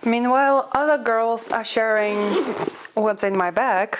Meanwhile, other girls are sharing what's in my bag.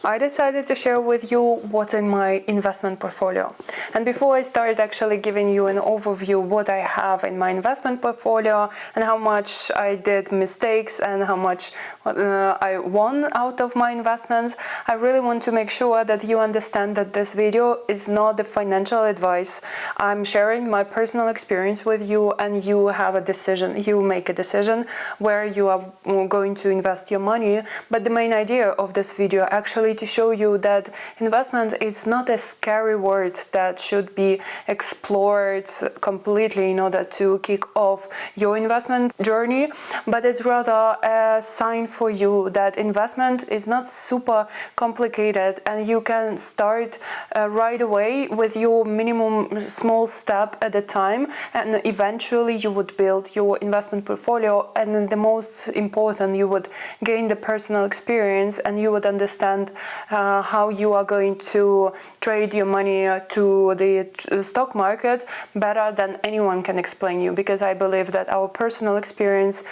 I decided to share with you what's in my investment portfolio. And before I start actually giving you an overview what I have in my investment portfolio and how much I did mistakes and how much I won out of my investments, I really want to make sure that you understand that this video is not the financial advice. I'm sharing my personal experience with you, and you have a decision. You make a decision where you are going to invest your money. But the main idea of this video actually to show you that investment is not a scary word that should be explored completely in order to kick off your investment journey, but it's rather a sign for you that investment is not super complicated and you can start right away with your minimum small step at a time, and eventually you would build your investment portfolio, and the most important, you would gain the personal experience and you would understand how you are going to trade your money to the stock market better than anyone can explain you, because I believe that our personal experience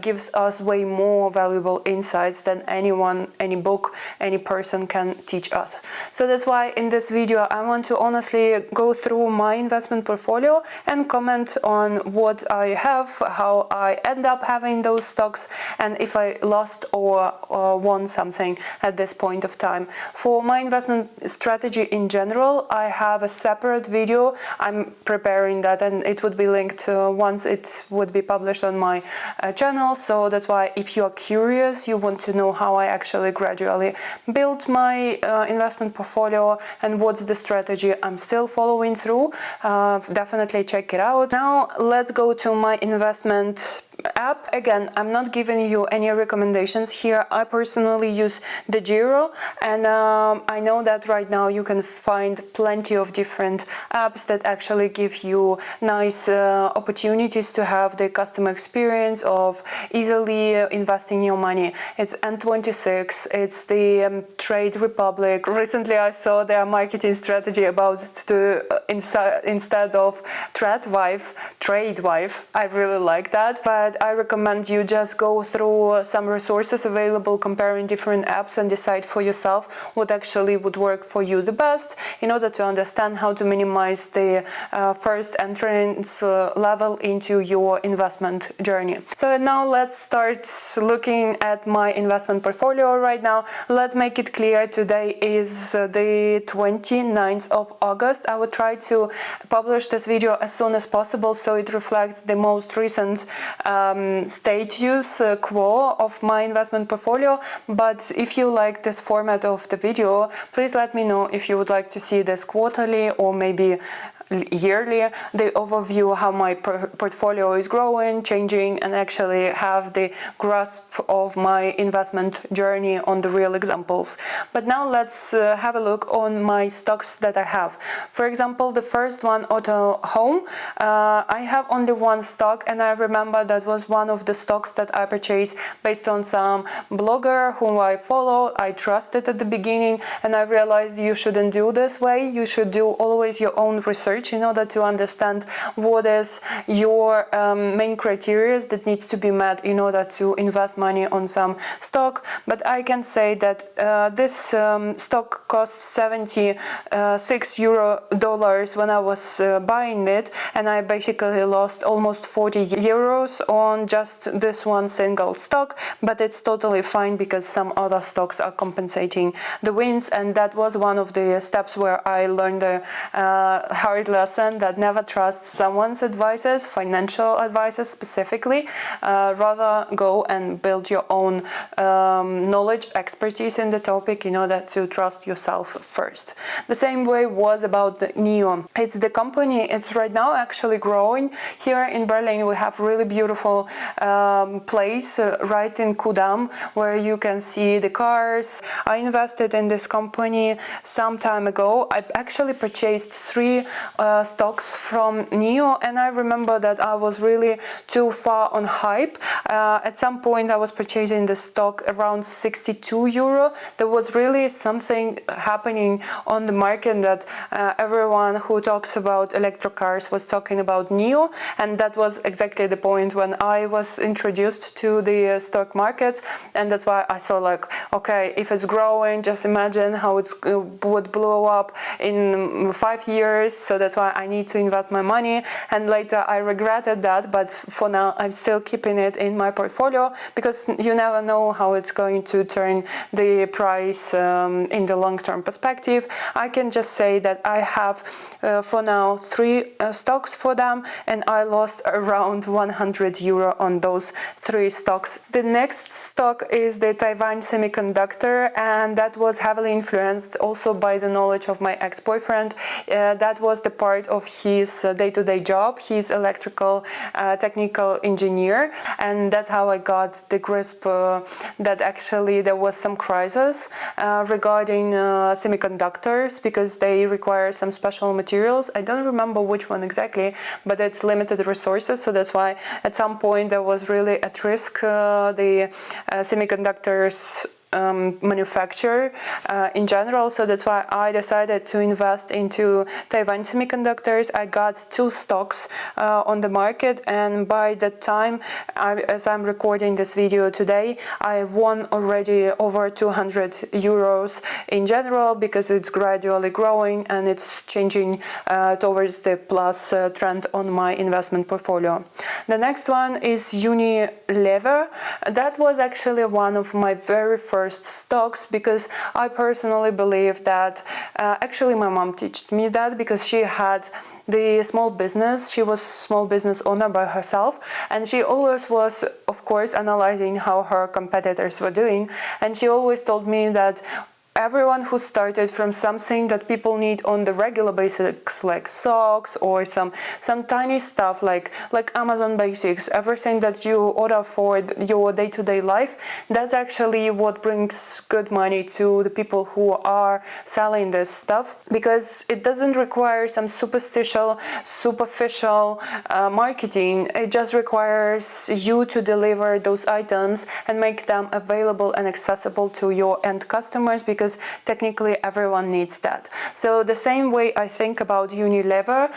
gives us way more valuable insights than anyone, any book, any person can teach us. So that's why in this video I want to honestly go through my investment portfolio and comment on what I have, how I end up having those stocks, and if I lost or won something at this point of time. For my investment strategy in general, I have a separate video. I'm preparing that and it would be linked once it would be published on my channel. So that's why if you are curious, you want to know how I actually gradually built my investment portfolio and what's the strategy I'm still following through, definitely check it out. Now let's go to my investment app. Again, I'm not giving you any recommendations here. I personally use the Giro, and I know that right now you can find plenty of different apps that actually give you nice opportunities to have the customer experience of easily investing your money. It's N26, it's the Trade Republic. Recently I saw their marketing strategy about to instead of TradeWife. I really like that, but I recommend you just go through some resources available, comparing different apps, and decide for yourself what actually would work for you the best in order to understand how to minimize the first entrance level into your investment journey. So now let's start looking at my investment portfolio right now. Let's make it clear, today is the 29th of August. I will try to publish this video as soon as possible so it reflects the most recent status quo of my investment portfolio. But if you like this format of the video, please let me know if you would like to see this quarterly or maybe yearly, the overview how my portfolio is growing, changing, and actually have the grasp of my investment journey on the real examples. But now let's have a look on my stocks that I have. For example, the first one, Autohome, I have only one stock, and I remember that was one of the stocks that I purchased based on some blogger whom I follow. I trusted at the beginning, and I realized you shouldn't do this way. You should do always your own research in order to understand what is your main criteria that needs to be met in order to invest money on some stock. But I can say that this stock cost $76 when I was buying it, and I basically lost almost 40 euros on just this one single stock. But it's totally fine because some other stocks are compensating the wins, and that was one of the steps where I learned the hard lesson that never trust someone's advices, financial advices specifically. Rather go and build your own knowledge, expertise in the topic in order to trust yourself first. The same way was about the Nio. It's the company, it's right now actually growing. Here in Berlin we have really beautiful place right in Kudam where you can see the cars. I invested in this company some time ago. I actually purchased 3 stocks from Nio, and I remember that I was really too far on hype. At some point I was purchasing the stock around 62 euro. There was really something happening on the market that everyone who talks about electric cars was talking about Nio, and that was exactly the point when I was introduced to the stock market. And that's why I saw like, okay, if it's growing, just imagine how it would blow up in 5 years. So that's why I need to invest my money. And later I regretted that, but for now I'm still keeping it in my portfolio, because you never know how it's going to turn the price in the long-term perspective. I can just say that I have for now 3 stocks for them, and I lost around 100 euro on those 3 stocks. The next stock is the Taiwan Semiconductor, and that was heavily influenced also by the knowledge of my ex-boyfriend. That was the part of his day-to-day job. He's electrical technical engineer, and that's how I got the grasp that actually there was some crisis regarding semiconductors, because they require some special materials. I don't remember which one exactly, but it's limited resources, so that's why at some point there was really at risk the semiconductors manufacturer in general. So that's why I decided to invest into Taiwan Semiconductors. I got 2 stocks on the market, and by that time, as I'm recording this video today, I won already over 200 euros in general, because it's gradually growing and it's changing towards the plus trend on my investment portfolio. The next one is Unilever. That was actually one of my very first stocks, because I personally believe that actually my mom taught me that, because she had the small business. She was small business owner by herself, and she always was, of course, analyzing how her competitors were doing, and she always told me that everyone who started from something that people need on the regular basis, like socks or some tiny stuff like Amazon basics, everything that you order for your day-to-day life, that's actually what brings good money to the people who are selling this stuff, because it doesn't require some superficial marketing. It just requires you to deliver those items and make them available and accessible to your end customers, because technically everyone needs that. So the same way I think about Unilever,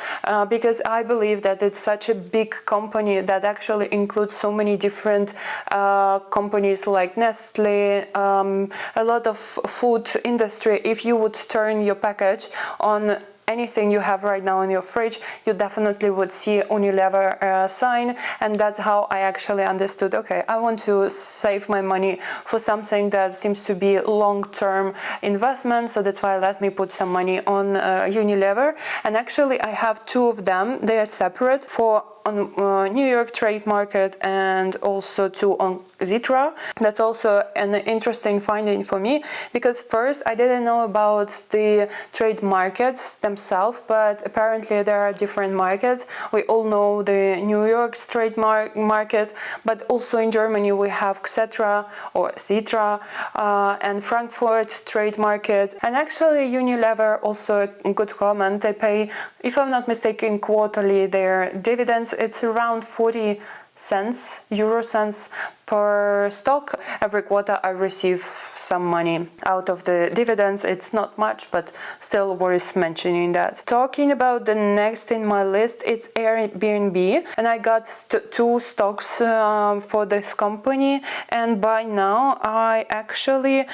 because I believe that it's such a big company that actually includes so many different companies like Nestle, a lot of food industry. If you would turn your package on anything you have right now in your fridge, you definitely would see Unilever sign, and that's how I actually understood, okay, I want to save my money for something that seems to be long-term investment, so that's why let me put some money on Unilever. And actually I have 2 of them. They are separate, for on New York trade market and also 2 on Zitra. That's also an interesting finding for me, because first I didn't know about the trade markets themselves, but apparently there are different markets. We all know the New York trade market, but also in Germany we have Xetra or Zitra and Frankfurt trade market. And actually Unilever, also a good comment, they pay, if I'm not mistaken, quarterly their dividends. It's around 40 euro cents per stock. Every quarter I receive some money out of the dividends. It's not much, but still worth mentioning that. Talking about the next in my list, it's Airbnb, and I got 2 stocks for this company, and by now I actually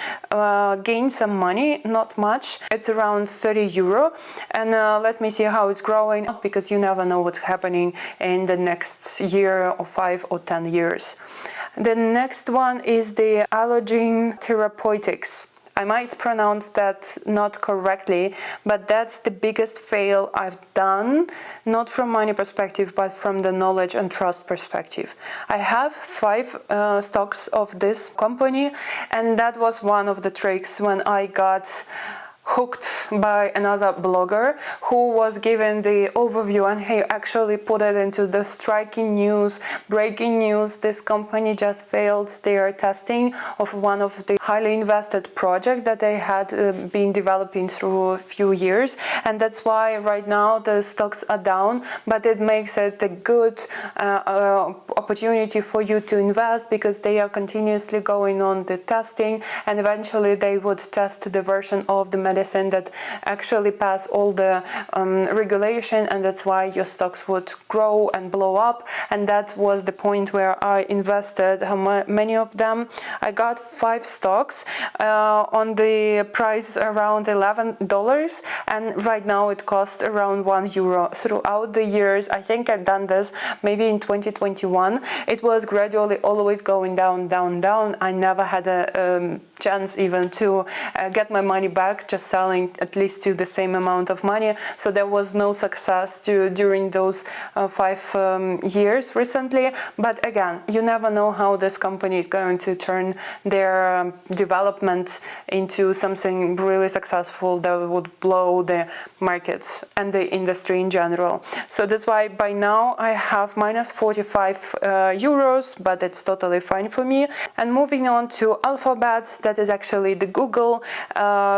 gained some money, not much. It's around 30 euro, and let me see how it's growing, because you never know what's happening in the next year or 5 or 10 years. The next one is the Allogene Therapeutics. I might pronounce that not correctly, but that's the biggest fail I've done, not from money perspective, but from the knowledge and trust perspective. I have 5 stocks of this company, and that was one of the tricks when I got hooked by another blogger who was given the overview, and he actually put it into the striking news, breaking news. This company just failed their testing of one of the highly invested projects that they had been developing through a few years, and that's why right now the stocks are down, but it makes it a good opportunity for you to invest, because they are continuously going on the testing, and eventually they would test the version of the medicine that actually pass all the regulation, and that's why your stocks would grow and blow up. And that was the point where I invested. How many of them? I got 5 stocks on the price around $11, and right now it costs around €1. Throughout the years, I think I've done this maybe in 2021, it was gradually always going down, down, down. I never had a chance even to get my money back, just selling at least to the same amount of money. So there was no success during those 5 years recently. But again, you never know how this company is going to turn their development into something really successful that would blow the market and the industry in general. So that's why by now I have minus 45 euros, but it's totally fine for me. And moving on to Alphabet, that is actually the Google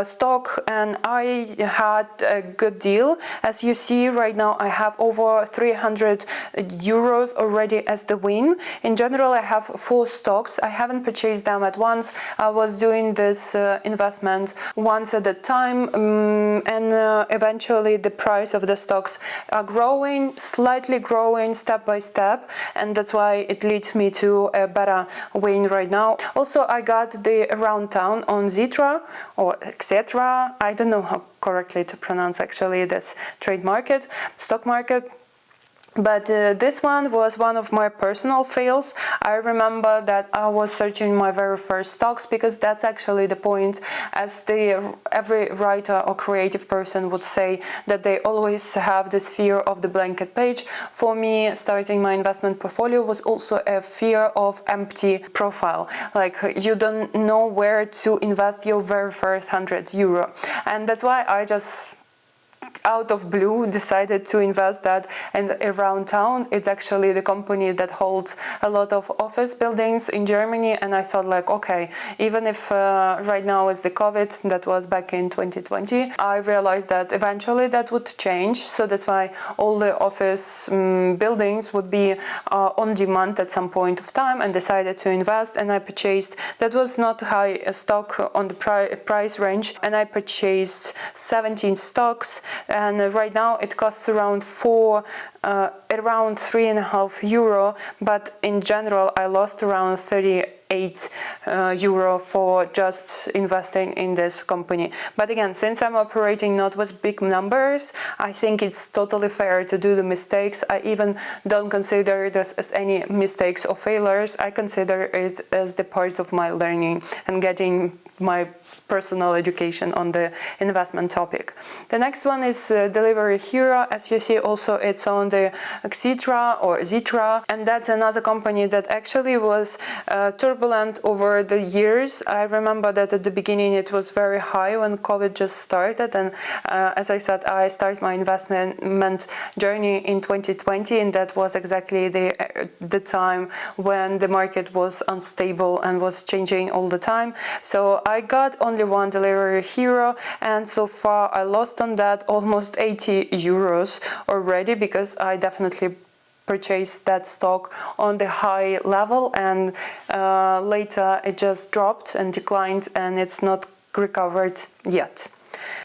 stock, and I had a good deal. As you see right now, I have over 300 euros already as the win. In general, I have 4 stocks. I haven't purchased them at once. I was doing this investment once at a time, and eventually the price of the stocks are growing, slightly growing step by step, and that's why it leads me to a better win right now. Also, I got the Aroundtown on Zitra or etc. I don't know how correctly to pronounce actually this stock market. But this one was one of my personal fails. I remember that I was searching my very first stocks, because that's actually the point, as every writer or creative person would say, that they always have this fear of the blanket page. For me, starting my investment portfolio was also a fear of empty profile. Like, you don't know where to invest your very first €100. And that's why I just out of blue decided to invest that in Aroundtown. It's actually the company that holds a lot of office buildings in Germany, and I thought like, okay, even if right now is the COVID, that was back in 2020, I realized that eventually that would change. So that's why all the office buildings would be on demand at some point of time, and decided to invest. And I purchased, that was not high stock on the price range, and I purchased 17 stocks. And right now it costs around around €3.5, but in general I lost around 38 euro for just investing in this company. But again, since I'm operating not with big numbers, I think it's totally fair to do the mistakes. I even don't consider this as any mistakes or failures. I consider it as the part of my learning and getting my personal education on the investment topic. The next one is Delivery Hero. As you see, also it's on the Zitra, and that's another company that actually was turbulent over the years. I remember that at the beginning it was very high when COVID just started, and as I said, I started my investment journey in 2020, and that was exactly the time when the market was unstable and was changing all the time. So I got only one Delivery Hero, and so far I lost on that almost 80 euros already, because I definitely purchased that stock on the high level, and later it just dropped and declined, and it's not recovered yet.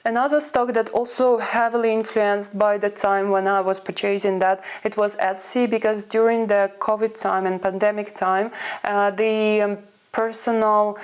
Another stock that also heavily influenced by the time when I was purchasing that, it was Etsy, because during the COVID time and pandemic time, the personal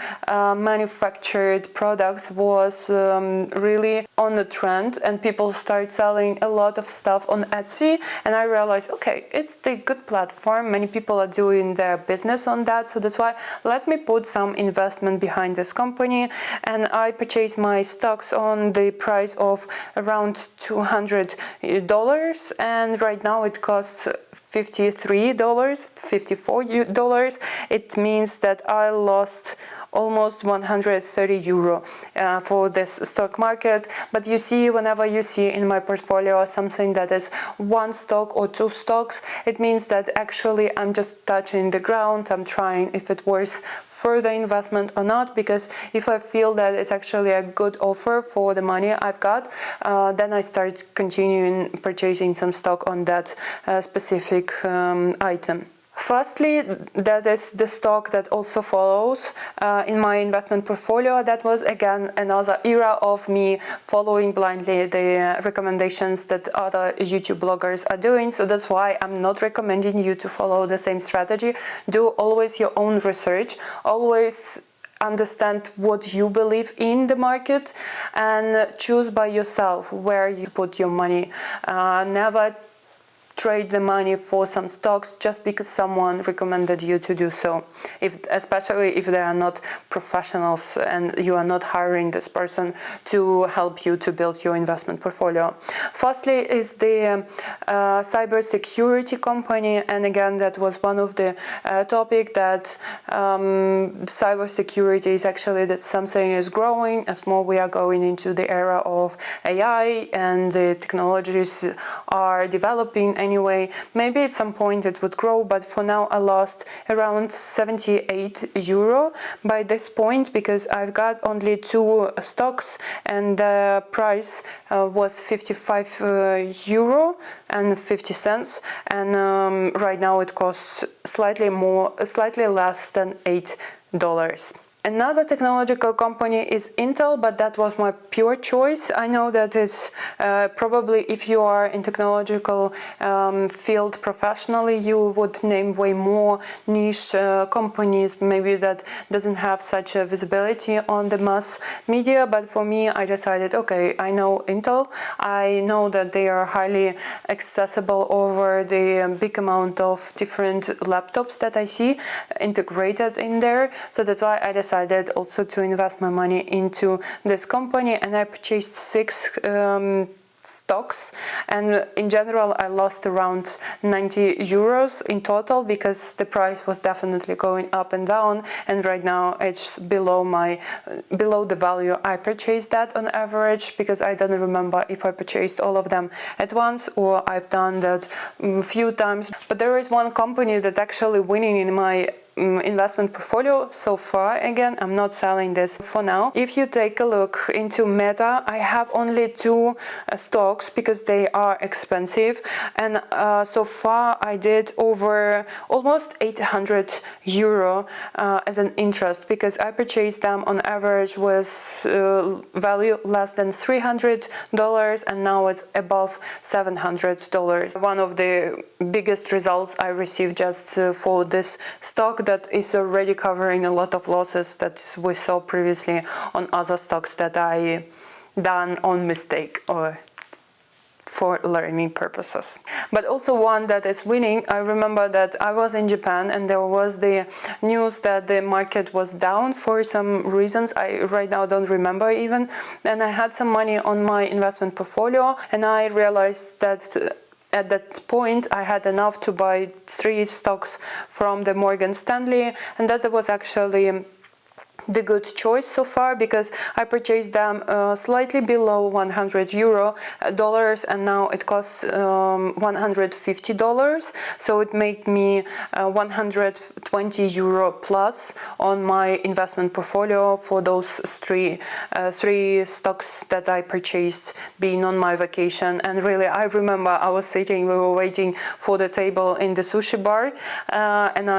manufactured products was really on the trend, and people start selling a lot of stuff on Etsy, and I realized, okay, it's the good platform, many people are doing their business on that, so that's why let me put some investment behind this company. And I purchased my stocks on the price of around $200, and right now it costs $53, $54, it means that I lost almost 130 euro for this stock market. But you see, whenever you see in my portfolio something that is one stock or two stocks, it means that actually I'm just touching the ground. I'm trying if it worth further investment or not, because if I feel that it's actually a good offer for the money I've got, then I start continuing purchasing some stock on that specific item. Firstly, that is the stock that also follows in my investment portfolio. That was again another era of me following blindly the recommendations that other YouTube bloggers are doing. So that's why I'm not recommending you to follow the same strategy. Do always your own research. Always understand what you believe in the market and choose by yourself where you put your money. Never trade the money for some stocks just because someone recommended you to do so, especially if they are not professionals and you are not hiring this person to help you to build your investment portfolio. Firstly is the cybersecurity company, and again that was one of the topic that cybersecurity is actually that something is growing as more we are going into the era of AI and the technologies are developing. Anyway, maybe at some point it would grow, but for now I lost around 78 euro by this point because I've got only two stocks and the price was 55 euro and 50 cents, and right now it costs slightly less than $8. Another technological company is Intel, but that was my pure choice. I know that it's probably if you are in technological field professionally, you would name way more niche companies, maybe that doesn't have such a visibility on the mass media. But for me, I decided, okay, I know Intel. I know that they are highly accessible over the big amount of different laptops that I see integrated in there. So that's why I decided also to invest my money into this company, and I purchased 6 stocks, and in general I lost around 90 euros in total because the price was definitely going up and down, and right now it's below the value I purchased that on average, because I don't remember if I purchased all of them at once or I've done that a few times. But there is one company that actually winning in my investment portfolio so far. Again, I'm not selling this for now. If you take a look into Meta, I have only 2 stocks because they are expensive, and so far I did over almost 800 euro as an interest, because I purchased them on average with value less than $300 and now it's above $700. One of the biggest results I received just for this stock that is already covering a lot of losses that we saw previously on other stocks that I done on mistake or for learning purposes. But also one that is winning. I remember that I was in Japan and there was the news that the market was down for some reasons I right now don't remember even, and I had some money on my investment portfolio, and I realized that at that point I had enough to buy 3 stocks from the Morgan Stanley, and that was actually the good choice so far, because I purchased them slightly below 100 euro dollars, and now it costs $150, so it made me 120 euro plus on my investment portfolio for those three stocks that I purchased being on my vacation. And really, I remember I was sitting, we were waiting for the table in the sushi bar, and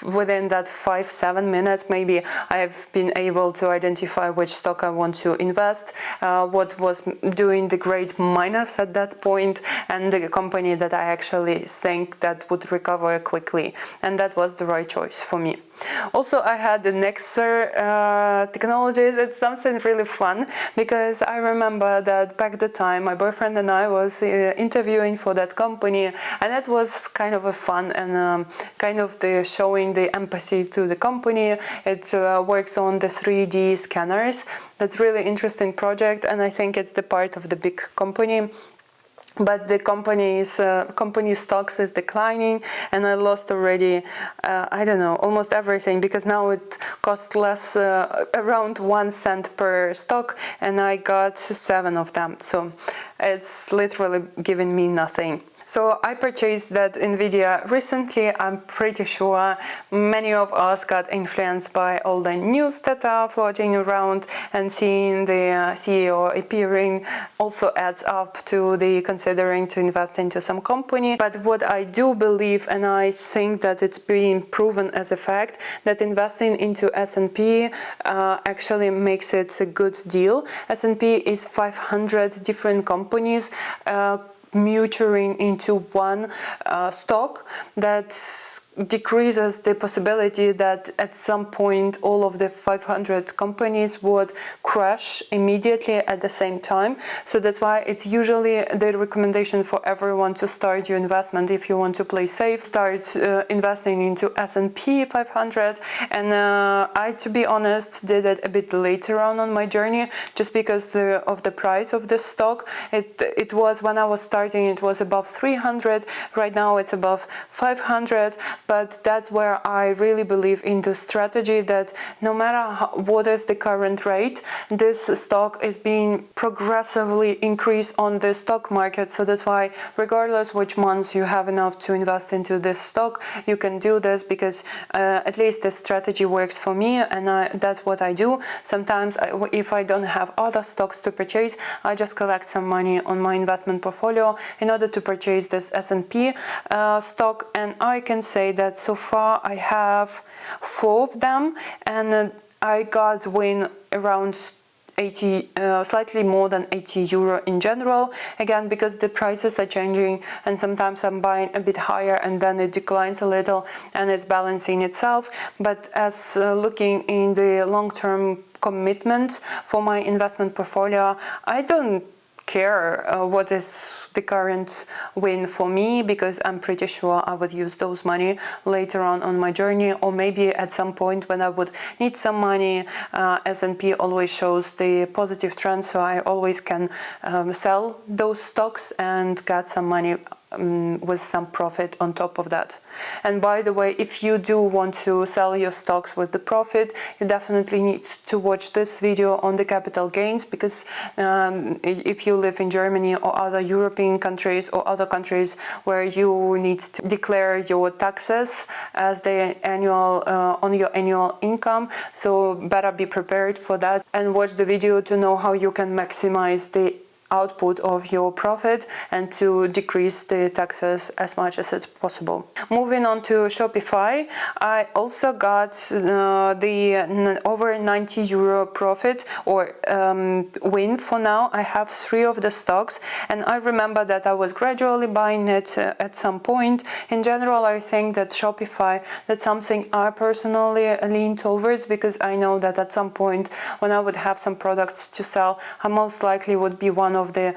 within that 5-7 minutes maybe, I have been able to identify which stock I want to invest, what was doing the great minus at that point, and the company that I actually think that would recover quickly, and that was the right choice for me. Also, I had the NEXR Technologies. It's something really fun, because I remember that back the time my boyfriend and I was interviewing for that company, and that was kind of a fun and kind of the showing the empathy to the company. It works on the 3D scanners. That's really interesting project, and I think it's the part of the big company but the company stocks is declining, and I lost already I don't know, almost everything, because now it costs less, around 1 cent per stock, and I got 7 of them, so it's literally giving me nothing. So I purchased that NVIDIA recently. I'm pretty sure many of us got influenced by all the news that are floating around, and seeing the CEO appearing also adds up to the considering to invest into some company. But what I do believe, and I think that it's being proven as a fact, that investing into S&P actually makes it a good deal. S&P is 500 different companies muturing into one stock that decreases the possibility that at some point all of the 500 companies would crash immediately at the same time. So that's why it's usually the recommendation for everyone to start your investment. If you want to play safe, start investing into S&P 500. And I, to be honest, did it a bit later on my journey, just because of the price of the stock. It was, when I was starting, it was above 300. Right now it's above 500. But that's where I really believe in the strategy that no matter what is the current rate, this stock is being progressively increased on the stock market. So that's why regardless which months you have enough to invest into this stock, you can do this, because at least the strategy works for me, and that's what I do. Sometimes if I don't have other stocks to purchase, I just collect some money on my investment portfolio in order to purchase this S&P stock, and I can say that so far I have 4 of them, and I got win around 80, slightly more than 80 euro in general, again because the prices are changing, and sometimes I'm buying a bit higher and then it declines a little and it's balancing itself. But as looking in the long-term commitment for my investment portfolio, I don't care what is the current win for me, because I'm pretty sure I would use those money later on my journey, or maybe at some point when I would need some money. S&P always shows the positive trend, so I always can sell those stocks and get some money with some profit on top of that. And by the way, if you do want to sell your stocks with the profit, you definitely need to watch this video on the capital gains, because if you live in Germany or other European countries or other countries where you need to declare your taxes as the annual on your annual income, so better be prepared for that and watch the video to know how you can maximize the output of your profit and to decrease the taxes as much as it's possible. Moving on to Shopify, I also got the over 90 euro profit or win for now. I have 3 of the stocks, and I remember that I was gradually buying it at some point. In general, I think that Shopify, that's something I personally lean towards, because I know that at some point when I would have some products to sell, I most likely would be one of the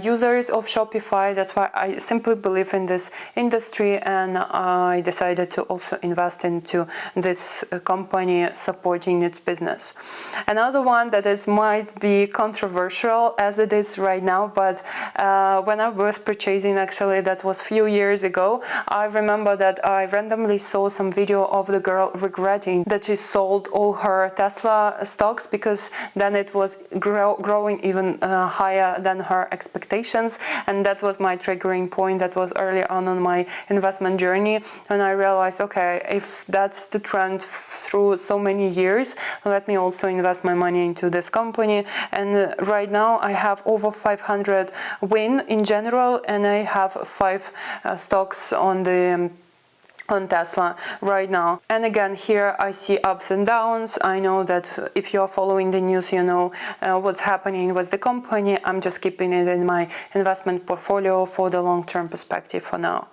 users of Shopify. That's why I simply believe in this industry, and I decided to also invest into this company supporting its business. Another one that might be controversial as it is right now, but when I was purchasing, actually that was a few years ago, I remember that I randomly saw some video of the girl regretting that she sold all her Tesla stocks, because then it was growing even higher than her expectations, and that was my triggering point. That was early on my investment journey, and I realized, okay, if that's the trend through so many years, let me also invest my money into this company. And right now I have over 500 win in general, and I have 5 stocks on Tesla right now. And again, here I see ups and downs. I know that if you're following the news, you know what's happening with the company. I'm just keeping it in my investment portfolio for the long-term perspective for now.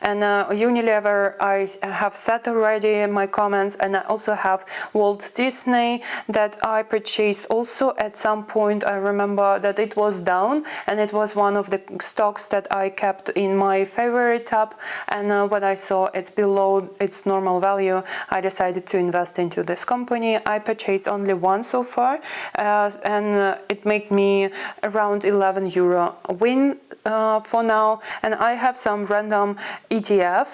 And Unilever, I have said already in my comments, and I also have Walt Disney that I purchased also at some point. I remember that it was down, and it was one of the stocks that I kept in my favorite tab, and when I saw it's below its normal value, I decided to invest into this company. I purchased only one so far, and it made me around €11 win for now. And I have some random ETF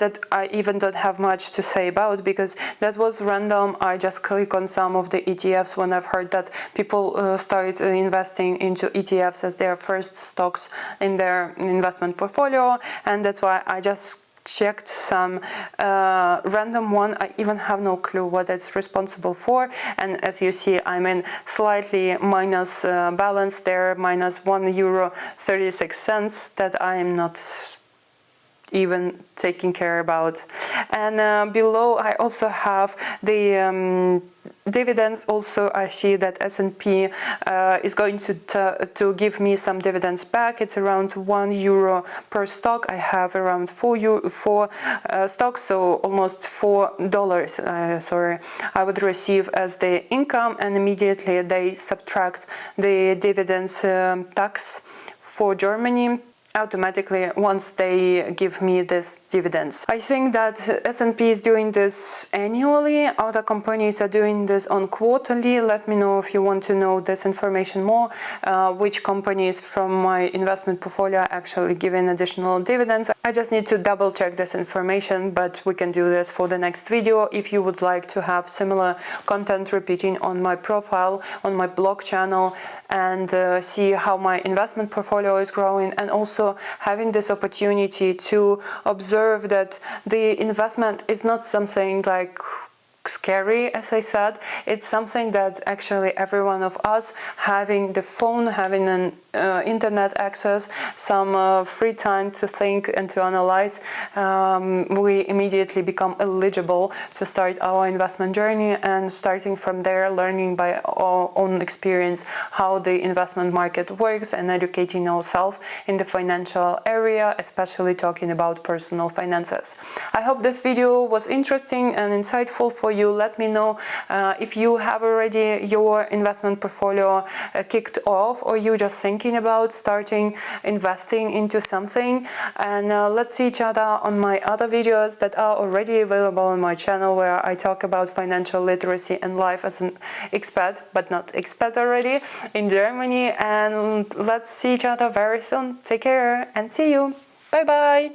that I even don't have much to say about, because that was random. I just click on some of the ETFs when I've heard that people started investing into ETFs as their first stocks in their investment portfolio, and that's why I just checked some random one. I even have no clue what it's responsible for, and as you see, I'm in slightly minus balance there, minus €1.36 that I am not even taking care about. And below I also have the dividends. Also, I see that S&P is going to give me some dividends back. It's around €1 per stock. I have around four stocks, so almost $4. Sorry, I would receive as the income, and immediately they subtract the dividends tax for Germany automatically once they give me this dividends. I think that S&P is doing this annually. Other companies are doing this on quarterly. Let me know if you want to know this information more, which companies from my investment portfolio are actually giving additional dividends. I just need to double check this information, but we can do this for the next video. If you would like to have similar content repeating on my profile, on my blog channel, and see how my investment portfolio is growing, and also having this opportunity to observe that the investment is not something like scary, as I said. It's something that actually every one of us, having the phone, having an internet access, some free time to think and to analyze, we immediately become eligible to start our investment journey, and starting from there, learning by our own experience how the investment market works, and educating ourselves in the financial area, especially talking about personal finances. I hope this video was interesting and insightful for you. Let me know if you have already your investment portfolio kicked off, or you just thinking about starting investing into something. And let's see each other on my other videos that are already available on my channel, where I talk about financial literacy and life as an expat, but not expat already, in Germany. And let's see each other very soon. Take care and see you. Bye bye.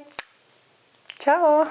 Ciao.